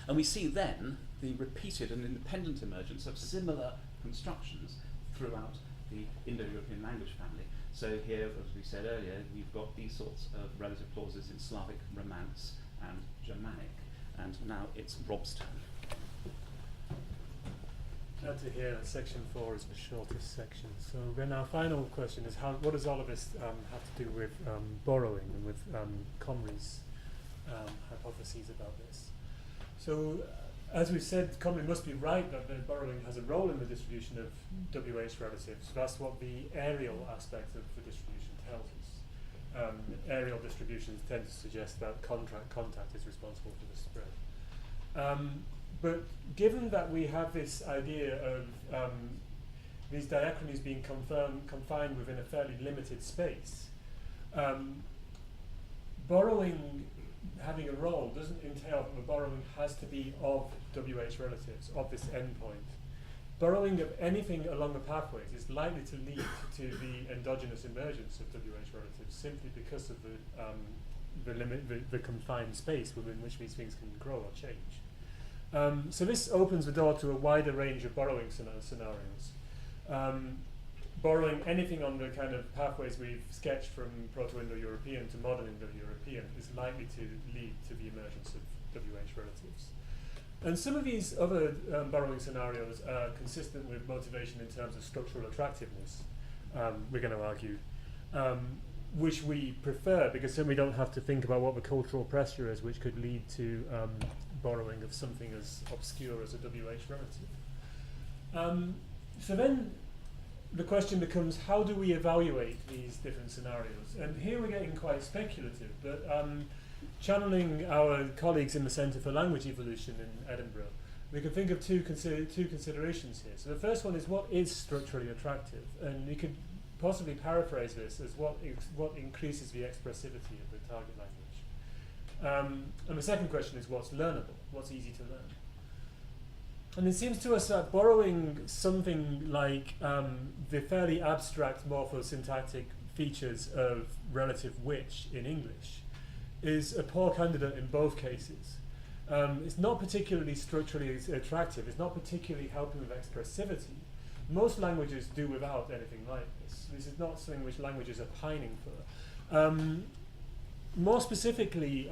And we see then the repeated and independent emergence of similar constructions throughout the Indo-European language family. So here, as we said earlier, we've got these sorts of relative clauses in Slavic, Romance, and Germanic, and now it's Rob's turn. Glad to hear that section 4 is the shortest section. So then our final question is, what does all of this have to do with borrowing and with Comrie's hypotheses about this? So as we've said, Comrie must be right that the borrowing has a role in the distribution of WH relatives. That's what the areal aspect of the distribution tells us. Areal distributions tend to suggest that contact is responsible for the spread. But given that we have this idea of these diachronies being confined within a fairly limited space, borrowing having a role doesn't entail that the borrowing has to be of WH relatives, of this endpoint. Borrowing of anything along the pathways is likely to lead to the endogenous emergence of WH relatives simply because of the confined space within which these things can grow or change. So this opens the door to a wider range of borrowing scenarios. Borrowing anything on the kind of pathways we've sketched from Proto-Indo-European to modern Indo-European is likely to lead to the emergence of WH relatives. And some of these other borrowing scenarios are consistent with motivation in terms of structural attractiveness, we're going to argue, which we prefer because then we don't have to think about what the cultural pressure is, which could lead to borrowing of something as obscure as a WH relative. So then the question becomes, how do we evaluate these different scenarios? And here we're getting quite speculative, but channeling our colleagues in the Centre for Language Evolution in Edinburgh, we can think of two considerations here. So the first one is, what is structurally attractive? And we could possibly paraphrase this as what increases the expressivity of the target And the second question is what's learnable, what's easy to learn. And it seems to us that borrowing something like the fairly abstract morphosyntactic features of relative which in English is a poor candidate in both cases. It's not particularly structurally attractive, it's not particularly helping with expressivity. Most languages do without anything like this. This is not something which languages are pining for. More specifically,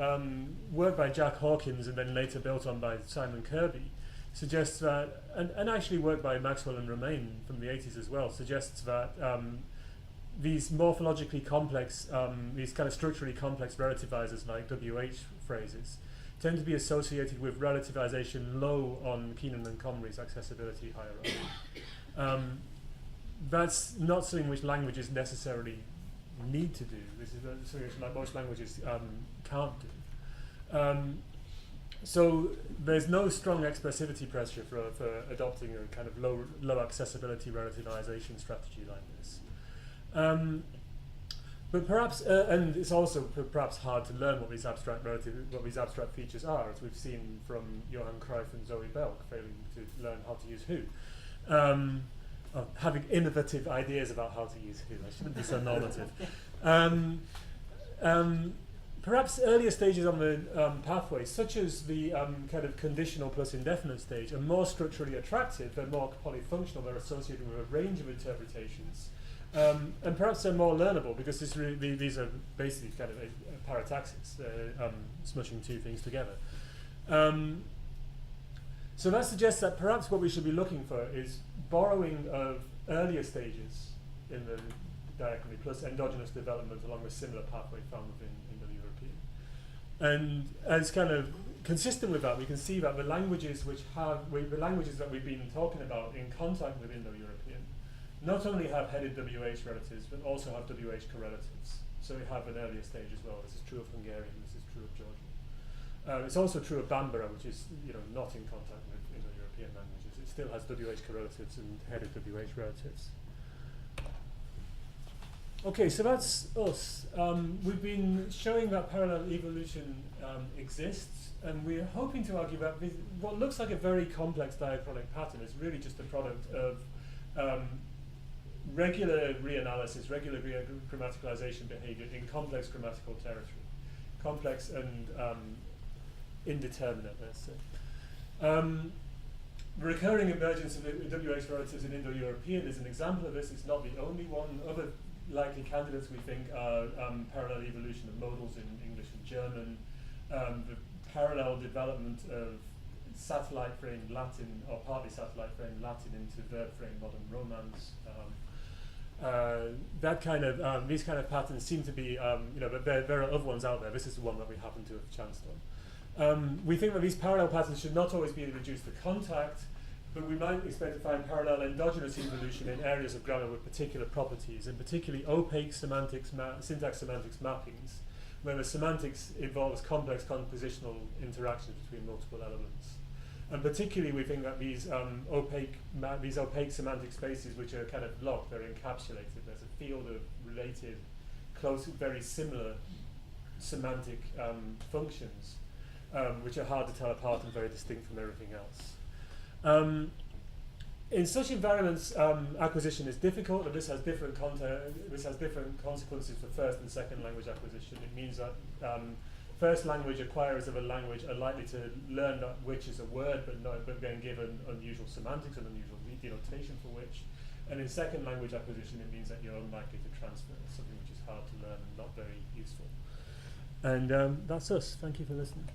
work by Jack Hawkins and then later built on by Simon Kirby suggests that, and actually work by Maxwell and Romain from the 80s as well, suggests that these morphologically complex, these kind of structurally complex relativizers like WH phrases tend to be associated with relativization low on Keenan and Comrie's accessibility hierarchy. That's not something which languages necessarily need to do. This is something which most languages can't do. So there's no strong expressivity pressure for adopting a kind of low accessibility relativization strategy like this. But perhaps, and it's also perhaps hard to learn what these abstract features are, as we've seen from Johan Cruyff and Zoe Belk failing to learn how to use who. Having innovative ideas about how to use who. I shouldn't be so normative. Perhaps earlier stages on the pathway, such as the kind of conditional plus indefinite stage, are more structurally attractive, they're more polyfunctional, they're associated with a range of interpretations. And perhaps they're more learnable because these are basically kind of a parataxis, smushing two things together. So that suggests that perhaps what we should be looking for is borrowing of earlier stages in the diachrony plus endogenous development along a similar pathway found within Indo-European. And as kind of consistent with that, we can see that the languages that we've been talking about in contact with Indo-European not only have headed WH relatives, but also have WH correlatives. So we have an earlier stage as well. This is true of Hungarian, this is true of Georgian. It's also true of Bambara, which is not in contact with Indo-European languages. It still has WH correlatives and headed WH relatives. Okay, so that's us. We've been showing that parallel evolution exists, and we're hoping to argue that what looks like a very complex diachronic pattern is really just a product of regular reanalysis, regular grammaticalization behavior in complex grammatical territory. Complex and indeterminate, let's say. Recurring emergence of WH relatives in Indo-European is an example of this. It's not the only one. Other likely candidates we think are parallel evolution of modals in English and German, the parallel development of satellite framed Latin, or partly satellite framed Latin into verb framed modern Romance. That kind of these kind of patterns seem to be, but there are other ones out there. This is the one that we happen to have chanced on. We think that these parallel patterns should not always be reduced to contact, but we might expect to find parallel endogenous evolution in areas of grammar with particular properties, and particularly opaque semantics, syntax semantics mappings, where the semantics involves complex compositional interactions between multiple elements. And particularly, we think that these opaque semantic spaces, which are kind of locked, they're encapsulated. There's a field of related, close, very similar semantic functions, which are hard to tell apart and very distinct from everything else. In such environments, acquisition is difficult, and this has different consequences for first and second language acquisition. It means that first language acquirers of a language are likely to learn that which is a word, but then given unusual semantics and unusual denotation for which. And in second language acquisition, it means that you're unlikely to transfer something which is hard to learn and not very useful. And that's us. Thank you for listening.